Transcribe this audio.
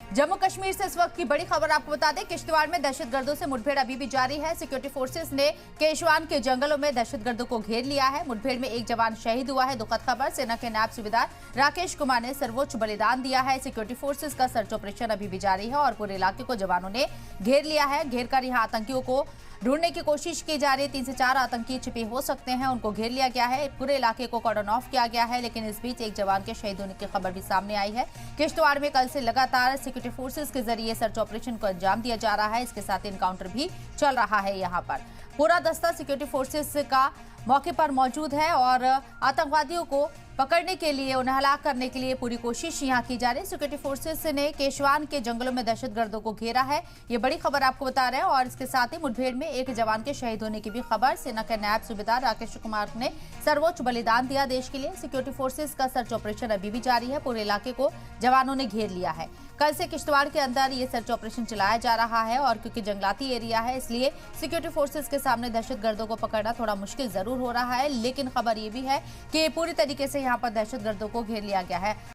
जम्मू कश्मीर से इस वक्त की बड़ी खबर आपको बता दें, किश्तवाड़ में दहशतगर्दों से मुठभेड़ अभी भी जारी है। सिक्योरिटी फोर्सेस ने केशवान के जंगलों में दहशतगर्दों को घेर लिया है। मुठभेड़ में एक जवान शहीद हुआ है। दुखद खबर, सेना के नायब सूबेदार राकेश कुमार ने सर्वोच्च बलिदान दिया है। सिक्योरिटी फोर्सेस का सर्च ऑपरेशन अभी भी जारी है और पूरे इलाके को जवानों ने घेर लिया है। घेर कर यहाँ आतंकियों को ढूंढने की कोशिश की जा रही है। 3 से 4 आतंकी छिपे हो सकते हैं, उनको घेर लिया गया है। पूरे इलाके को कॉर्डन ऑफ किया गया है, लेकिन इस बीच एक जवान के शहीद होने की खबर भी सामने आई है। किश्तवाड़ में कल से लगातार सिक्योरिटी फोर्सेस के जरिए सर्च ऑपरेशन को अंजाम दिया जा रहा है। इसके साथ इनकाउंटर भी चल रहा है। यहाँ पर पूरा दस्ता सिक्योरिटी फोर्सेस का मौके पर मौजूद है और आतंकवादियों को पकड़ने के लिए, उन्हें हलाक करने के लिए पूरी कोशिश यहां की जा रही है। सिक्योरिटी फोर्सेस ने केशवान के जंगलों में दहशतगर्दों को घेरा है। ये बड़ी खबर आपको बता रहे हैं और इसके साथ ही मुठभेड़ में एक जवान के शहीद होने की भी खबर। सेना के नायब सूबेदार राकेश कुमार ने सर्वोच्च बलिदान दिया देश के लिए। सिक्योरिटी फोर्सेस का सर्च ऑपरेशन अभी भी जारी है। पूरे इलाके को जवानों ने घेर लिया है। कल से किश्तवाड़ के अंदर ये सर्च ऑपरेशन चलाया जा रहा है और क्योंकि जंगलाती एरिया है, इसलिए सिक्योरिटी फोर्सेस के सामने दहशतगर्दों को पकड़ना थोड़ा मुश्किल जरूर हो रहा है, लेकिन खबर ये भी है कि पूरी तरीके से यहाँ पर दहशतगर्दों को घेर लिया गया है।